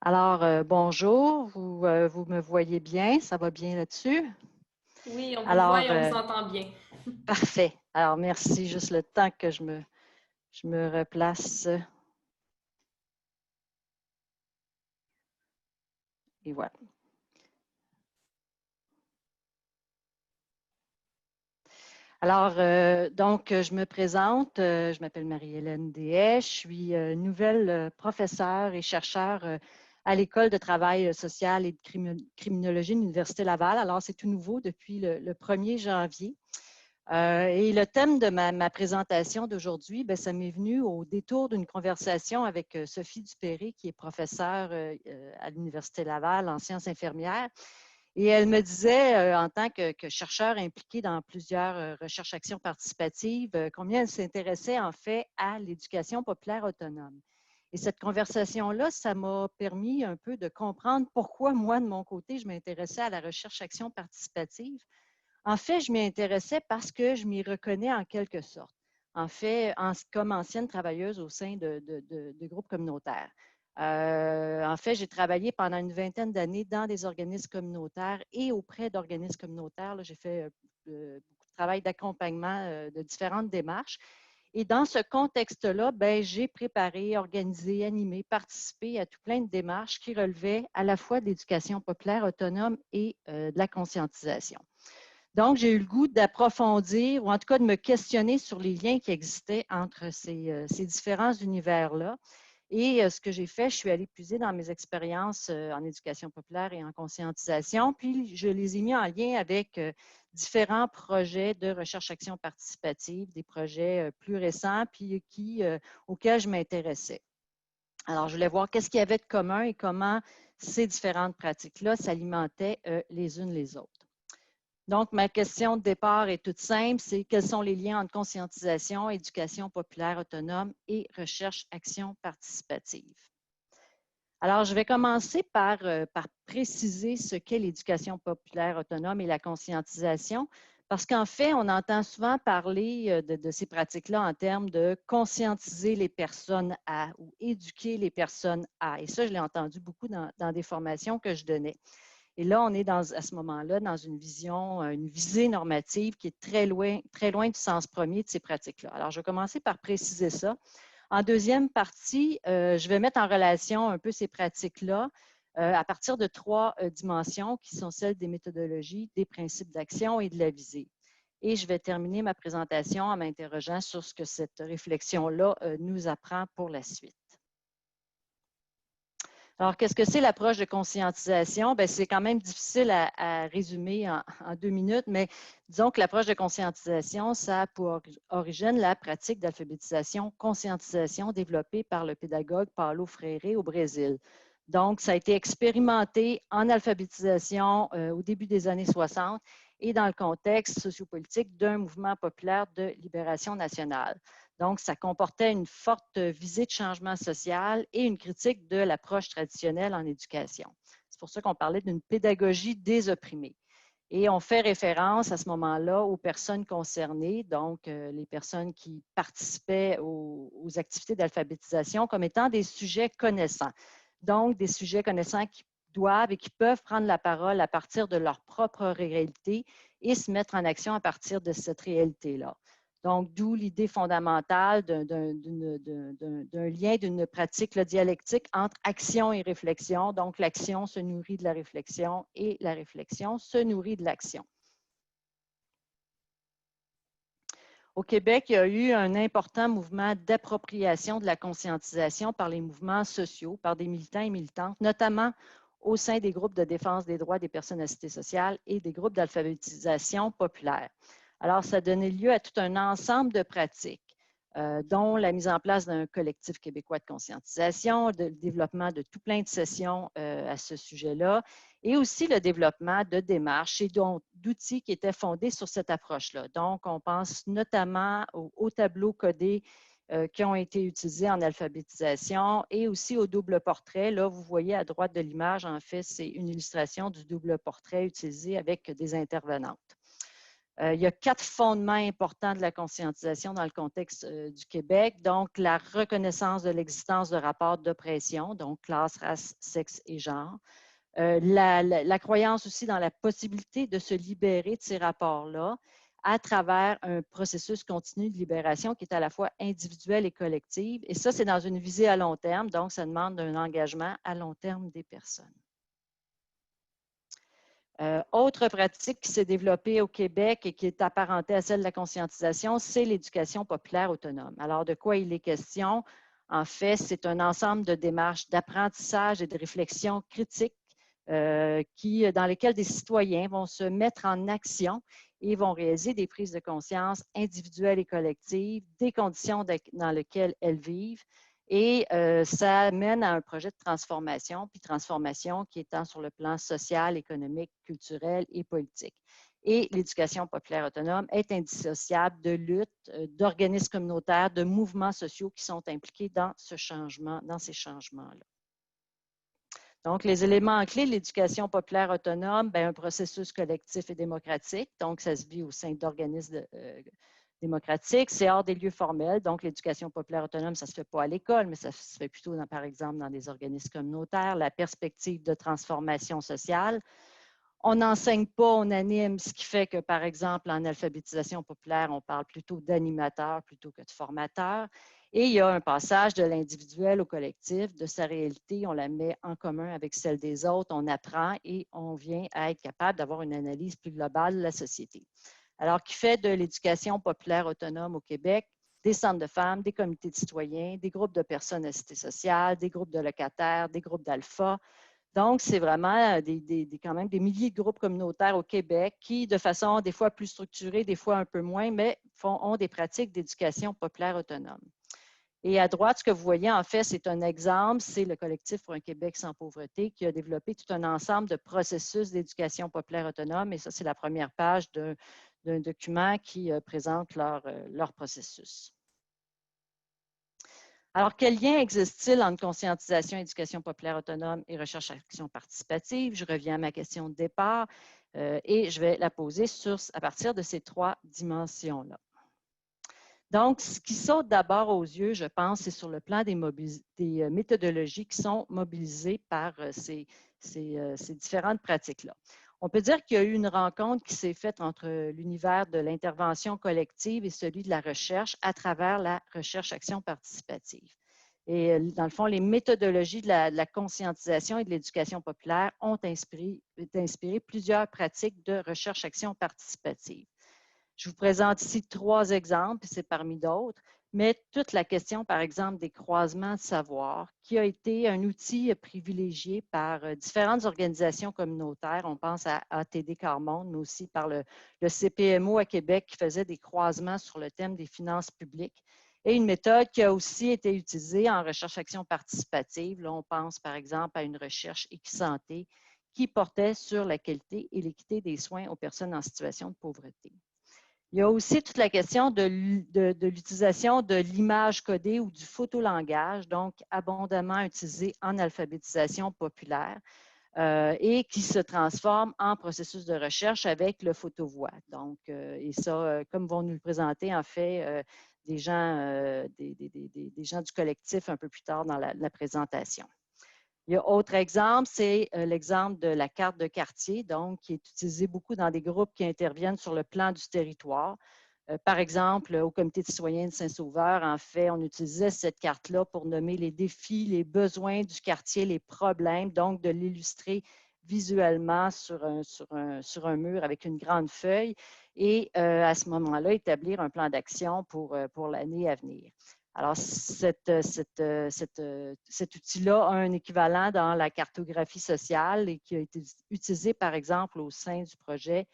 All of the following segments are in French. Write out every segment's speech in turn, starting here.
Alors, bonjour, vous me voyez bien, ça va bien là-dessus? Oui, on vous voit Alors, et on vous entend bien. parfait. Alors, merci, juste le temps que je me replace et voilà. Alors, donc, je me présente, je m'appelle Marie-Hélène Dehaye, je suis nouvelle professeure et chercheure à l'École de travail social et de criminologie de l'Université Laval. Alors, c'est tout nouveau depuis le 1er janvier. Et le thème de ma présentation d'aujourd'hui, ça m'est venu au détour d'une conversation avec Sophie Dupéré, qui est professeure à l'Université Laval en sciences infirmières. Et elle me disait, en tant que chercheur impliquée dans plusieurs recherches-actions participatives, combien elle s'intéressait en fait à l'éducation populaire autonome. Et cette conversation-là, ça m'a permis un peu de comprendre pourquoi moi, de mon côté, je m'intéressais à la recherche-action participative. En fait, je m'y intéressais parce que je m'y reconnais en quelque sorte. En fait, comme ancienne travailleuse au sein de groupes communautaires. En fait, j'ai travaillé pendant une vingtaine d'années dans des organismes communautaires et auprès d'organismes communautaires. J'ai fait beaucoup de travail d'accompagnement de différentes démarches. Et dans ce contexte-là, j'ai préparé, organisé, animé, participé à tout plein de démarches qui relevaient à la fois de l'éducation populaire autonome et de la conscientisation. Donc, j'ai eu le goût d'approfondir ou en tout cas de me questionner sur les liens qui existaient entre ces différents univers-là. Et ce que j'ai fait, je suis allée puiser dans mes expériences en éducation populaire et en conscientisation, puis je les ai mis en lien avec différents projets de recherche-action participative, des projets plus récents, puis auxquels je m'intéressais. Alors, je voulais voir qu'est-ce qu'il y avait de commun et comment ces différentes pratiques-là s'alimentaient les unes les autres. Donc, ma question de départ est toute simple, c'est quels sont les liens entre conscientisation, éducation populaire autonome et recherche-action participative? Alors, je vais commencer par préciser ce qu'est l'éducation populaire autonome et la conscientisation, parce qu'en fait, on entend souvent parler de ces pratiques-là en termes de conscientiser les personnes à ou éduquer les personnes à. Et ça, je l'ai entendu beaucoup dans des formations que je donnais. Et là, on est à ce moment-là dans une vision, une visée normative qui est très loin du sens premier de ces pratiques-là. Alors, je vais commencer par préciser ça. En deuxième partie, je vais mettre en relation un peu ces pratiques-là à partir de trois dimensions qui sont celles des méthodologies, des principes d'action et de la visée. Et je vais terminer ma présentation en m'interrogeant sur ce que cette réflexion-là nous apprend pour la suite. Alors, qu'est-ce que c'est l'approche de conscientisation? C'est quand même difficile à résumer en 2 minutes, mais disons que l'approche de conscientisation, ça a pour origine la pratique d'alphabétisation, conscientisation développée par le pédagogue Paulo Freire au Brésil. Donc, ça a été expérimenté en alphabétisation au début des années 60 et dans le contexte sociopolitique d'un mouvement populaire de libération nationale. Donc, ça comportait une forte visée de changement social et une critique de l'approche traditionnelle en éducation. C'est pour ça qu'on parlait d'une pédagogie des opprimés. Et on fait référence à ce moment-là aux personnes concernées, donc les personnes qui participaient aux activités d'alphabétisation comme étant des sujets connaissants. Donc, des sujets connaissants qui doivent et qui peuvent prendre la parole à partir de leur propre réalité et se mettre en action à partir de cette réalité-là. Donc, d'où l'idée fondamentale d'un lien, d'une pratique dialectique entre action et réflexion. Donc, l'action se nourrit de la réflexion et la réflexion se nourrit de l'action. Au Québec, il y a eu un important mouvement d'appropriation de la conscientisation par les mouvements sociaux, par des militants et militantes, notamment au sein des groupes de défense des droits des personnes à cité sociale et des groupes d'alphabétisation populaire. Alors, ça a donné lieu à tout un ensemble de pratiques, dont la mise en place d'un collectif québécois de conscientisation, le développement de tout plein de sessions à ce sujet-là, et aussi le développement de démarches et d'outils qui étaient fondés sur cette approche-là. Donc, on pense notamment aux tableaux codés qui ont été utilisés en alphabétisation et aussi au double portrait. Là, vous voyez à droite de l'image, en fait, c'est une illustration du double portrait utilisé avec des intervenantes. Il y a 4 fondements importants de la conscientisation dans le contexte du Québec. Donc, la reconnaissance de l'existence de rapports d'oppression, donc classe, race, sexe et genre. La croyance aussi dans la possibilité de se libérer de ces rapports-là à travers un processus continu de libération qui est à la fois individuel et collectif. Et ça, c'est dans une visée à long terme, donc ça demande un engagement à long terme des personnes. Autre pratique qui s'est développée au Québec et qui est apparentée à celle de la conscientisation, c'est l'éducation populaire autonome. Alors, de quoi il est question? En fait, c'est un ensemble de démarches d'apprentissage et de réflexion critique dans lesquelles des citoyens vont se mettre en action et vont réaliser des prises de conscience individuelles et collectives des conditions dans lesquelles elles vivent. Et ça mène à un projet de transformation, puis transformation qui est tant sur le plan social, économique, culturel et politique. Et l'éducation populaire autonome est indissociable de luttes, d'organismes communautaires, de mouvements sociaux qui sont impliqués dans ce changement, dans ces changements-là. Donc, les éléments clés de l'éducation populaire autonome, bien, un processus collectif et démocratique. Donc, ça se vit au sein d'organismes démocratiques. C'est hors des lieux formels. Donc, l'éducation populaire autonome, ça ne se fait pas à l'école, mais ça se fait plutôt, par exemple, dans des organismes communautaires. La perspective de transformation sociale. On n'enseigne pas, on anime, ce qui fait que, par exemple, en alphabétisation populaire, on parle plutôt d'animateur plutôt que de formateur. Et il y a un passage de l'individuel au collectif, de sa réalité, on la met en commun avec celle des autres, on apprend et on vient à être capable d'avoir une analyse plus globale de la société. Alors, qui fait de l'éducation populaire autonome au Québec des centres de femmes, des comités de citoyens, des groupes de personnes assistées sociales, des groupes de locataires, des groupes d'alpha. Donc, c'est vraiment quand même des milliers de groupes communautaires au Québec qui, de façon des fois plus structurée, des fois un peu moins, mais ont des pratiques d'éducation populaire autonome. Et à droite, ce que vous voyez, en fait, c'est un exemple, c'est le Collectif pour un Québec sans pauvreté qui a développé tout un ensemble de processus d'éducation populaire autonome. Et ça, c'est la première page d'un document qui présente leur processus. Alors, quel lien existe-t-il entre conscientisation, éducation populaire autonome et recherche-action participative? Je reviens à ma question de départ et je vais la poser à partir de ces 3 dimensions-là. Donc, ce qui saute d'abord aux yeux, je pense, c'est sur le plan des méthodologies qui sont mobilisées par ces différentes pratiques-là. On peut dire qu'il y a eu une rencontre qui s'est faite entre l'univers de l'intervention collective et celui de la recherche à travers la recherche-action participative. Et dans le fond, les méthodologies de la conscientisation et de l'éducation populaire ont inspiré plusieurs pratiques de recherche-action participative. Je vous présente ici 3 exemples, c'est parmi d'autres, mais toute la question, par exemple, des croisements de savoir, qui a été un outil privilégié par différentes organisations communautaires. On pense à ATD Carmonde, mais aussi par le CPMO à Québec qui faisait des croisements sur le thème des finances publiques. Et une méthode qui a aussi été utilisée en recherche-action participative. Là, on pense, par exemple, à une recherche Équisanté qui portait sur la qualité et l'équité des soins aux personnes en situation de pauvreté. Il y a aussi toute la question de l'utilisation de l'image codée ou du photolangage, donc abondamment utilisé en alphabétisation populaire et qui se transforme en processus de recherche avec le photovoix. Donc, et ça, comme vont nous le présenter, en fait, des gens du collectif un peu plus tard dans la présentation. Il y a autre exemple, c'est l'exemple de la carte de quartier, donc qui est utilisée beaucoup dans des groupes qui interviennent sur le plan du territoire. Par exemple, au Comité de citoyens de Saint-Sauveur, en fait, on utilisait cette carte-là pour nommer les défis, les besoins du quartier, les problèmes, donc de l'illustrer visuellement sur un mur avec une grande feuille et à ce moment-là, établir un plan d'action pour l'année à venir. Alors, cet outil-là a un équivalent dans la cartographie sociale et qui a été utilisé, par exemple, au sein du projet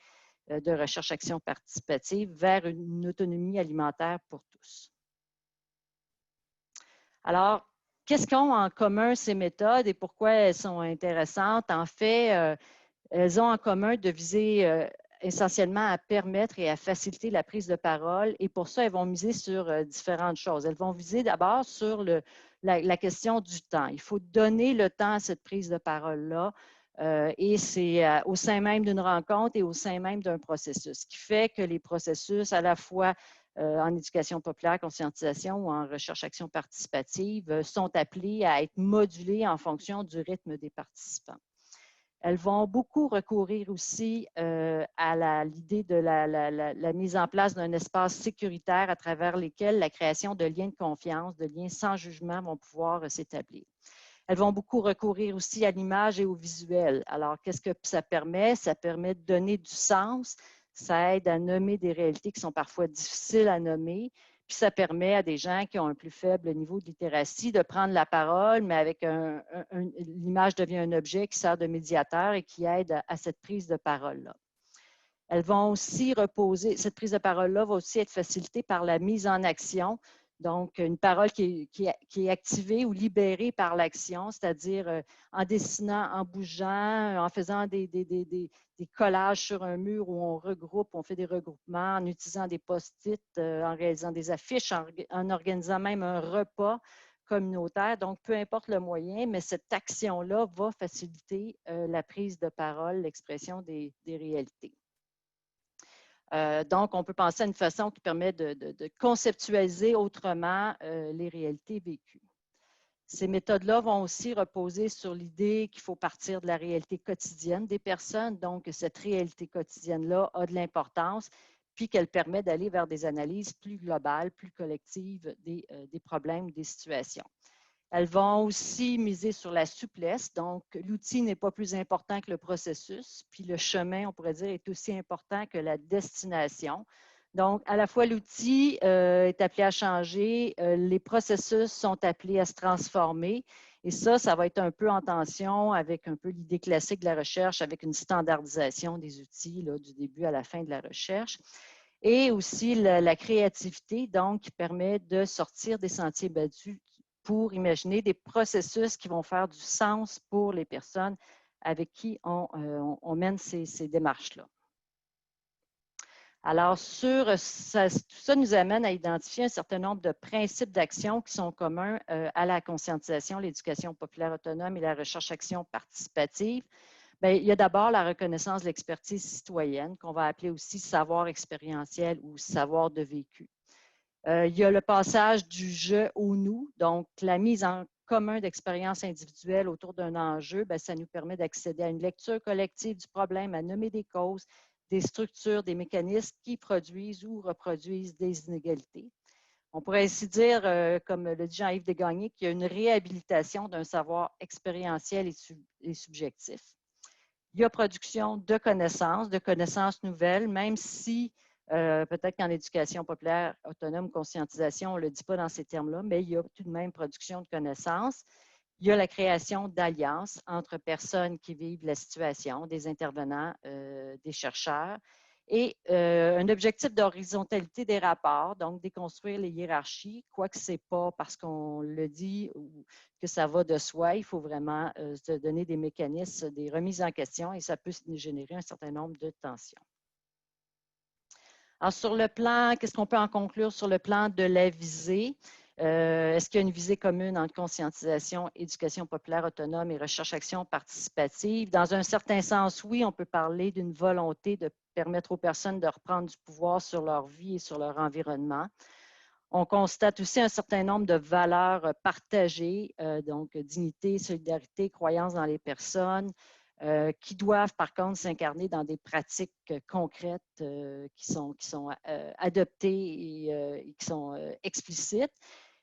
de recherche-action participative vers une autonomie alimentaire pour tous. Alors, qu'est-ce qu'ont en commun ces méthodes et pourquoi elles sont intéressantes? En fait, elles ont en commun de viser essentiellement à permettre et à faciliter la prise de parole. Et pour ça, elles vont miser sur différentes choses. Elles vont viser d'abord sur la question du temps. Il faut donner le temps à cette prise de parole-là Et c'est au sein même d'une rencontre et au sein même d'un processus, ce qui fait que les processus, à la fois en éducation populaire, conscientisation ou en recherche-action participative, sont appelés à être modulés en fonction du rythme des participants. Elles vont beaucoup recourir aussi à l'idée de la mise en place d'un espace sécuritaire à travers lesquels la création de liens de confiance, de liens sans jugement vont pouvoir s'établir. Elles vont beaucoup recourir aussi à l'image et au visuel. Alors, qu'est-ce que ça permet? Ça permet de donner du sens, ça aide à nommer des réalités qui sont parfois difficiles à nommer, puis ça permet à des gens qui ont un plus faible niveau de littératie de prendre la parole, mais avec l'image devient un objet qui sert de médiateur et qui aide à cette prise de parole-là. Elles vont aussi reposer, cette prise de parole-là va aussi être facilitée par la mise en action. Donc, une parole qui est activée ou libérée par l'action, c'est-à-dire en dessinant, en bougeant, en faisant des collages sur un mur où on regroupe, on fait des regroupements, en utilisant des post-it, en réalisant des affiches, en organisant même un repas communautaire. Donc, peu importe le moyen, mais cette action-là va faciliter la prise de parole, l'expression des réalités. Donc, on peut penser à une façon qui permet de conceptualiser autrement les réalités vécues. Ces méthodes-là vont aussi reposer sur l'idée qu'il faut partir de la réalité quotidienne des personnes, donc cette réalité quotidienne-là a de l'importance, puis qu'elle permet d'aller vers des analyses plus globales, plus collectives des problèmes, des situations. Elles vont aussi miser sur la souplesse. Donc, l'outil n'est pas plus important que le processus. Puis le chemin, on pourrait dire, est aussi important que la destination. Donc, à la fois, l'outil est appelé à changer, les processus sont appelés à se transformer. Et ça va être un peu en tension avec un peu l'idée classique de la recherche, avec une standardisation des outils là, du début à la fin de la recherche. Et aussi la créativité, donc, qui permet de sortir des sentiers battus pour imaginer des processus qui vont faire du sens pour les personnes avec qui on mène ces démarches-là. Alors, tout ça nous amène à identifier un certain nombre de principes d'action qui sont communs à la conscientisation, l'éducation populaire autonome et la recherche-action participative. Bien, il y a d'abord la reconnaissance de l'expertise citoyenne, qu'on va appeler aussi savoir expérientiel ou savoir de vécu. Il y a le passage du je au nous, donc la mise en commun d'expériences individuelles autour d'un enjeu, bien, ça nous permet d'accéder à une lecture collective du problème, à nommer des causes, des structures, des mécanismes qui produisent ou reproduisent des inégalités. On pourrait ainsi dire, comme le dit Jean-Yves Desgagnés, qu'il y a une réhabilitation d'un savoir expérientiel et subjectif. Il y a production de connaissances nouvelles, même si peut-être qu'en éducation populaire, autonome, conscientisation, on ne le dit pas dans ces termes-là, mais il y a tout de même production de connaissances. Il y a la création d'alliances entre personnes qui vivent la situation, des intervenants, des chercheurs, et un objectif d'horizontalité des rapports, donc déconstruire les hiérarchies, quoique ce n'est pas parce qu'on le dit ou que ça va de soi, il faut vraiment se donner des mécanismes, des remises en question, et ça peut générer un certain nombre de tensions. Alors, sur le plan, qu'est-ce qu'on peut en conclure sur le plan de la visée? Est-ce qu'il y a une visée commune entre conscientisation, éducation populaire autonome et recherche-action participative? Dans un certain sens, oui, on peut parler d'une volonté de permettre aux personnes de reprendre du pouvoir sur leur vie et sur leur environnement. On constate aussi un certain nombre de valeurs partagées, donc dignité, solidarité, croyance dans les personnes, qui doivent par contre s'incarner dans des pratiques concrètes qui sont adoptées et qui sont explicites.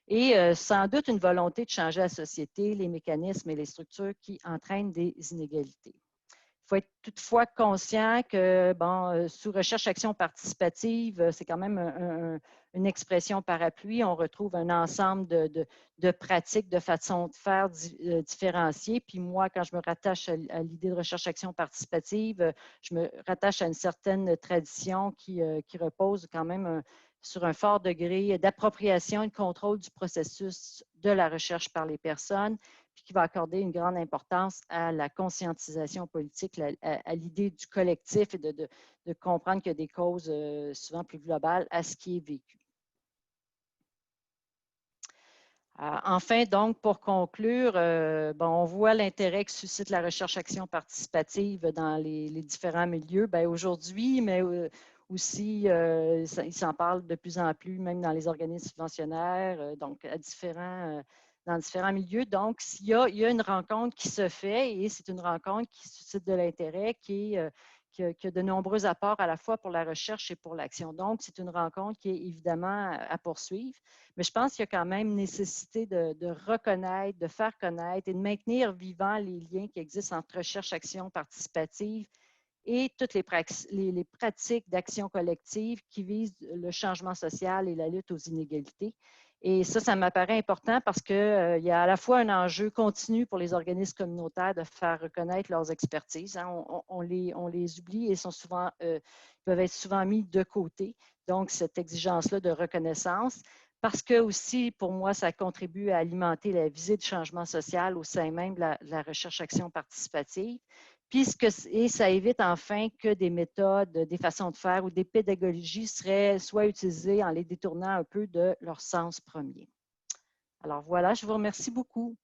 Et sans doute une volonté de changer la société, les mécanismes et les structures qui entraînent des inégalités. Il faut être toutefois conscient que, bon, sous recherche-action participative, c'est quand même une expression parapluie. On retrouve un ensemble de pratiques, de façons de faire différenciées. Puis moi, quand je me rattache à l'idée de recherche-action participative, je me rattache à une certaine tradition qui repose quand même sur un fort degré d'appropriation et de contrôle du processus de la recherche par les personnes, puis qui va accorder une grande importance à la conscientisation politique, à l'idée du collectif et de comprendre qu'il y a des causes souvent plus globales à ce qui est vécu. Enfin, donc, pour conclure, on voit l'intérêt que suscite la recherche-action participative dans les différents milieux. Aujourd'hui, mais aussi, il s'en parle de plus en plus, même dans les organismes subventionnaires, donc dans différents milieux. Donc, il y a une rencontre qui se fait et c'est une rencontre qui suscite de l'intérêt, qui a de nombreux apports à la fois pour la recherche et pour l'action. Donc, c'est une rencontre qui est évidemment à poursuivre. Mais je pense qu'il y a quand même nécessité de reconnaître, de faire connaître et de maintenir vivants les liens qui existent entre recherche-action participative et toutes les pratiques d'action collective qui visent le changement social et la lutte aux inégalités. Et ça m'apparaît important parce qu'il y a à la fois un enjeu continu pour les organismes communautaires de faire reconnaître leurs expertises. Hein. On les oublie et peuvent être souvent mis de côté. Donc, cette exigence-là de reconnaissance, parce que aussi, pour moi, ça contribue à alimenter la visée du changement social au sein même de la recherche-action participative. Et ça évite enfin que des méthodes, des façons de faire ou des pédagogies soient utilisées en les détournant un peu de leur sens premier. Alors voilà, je vous remercie beaucoup.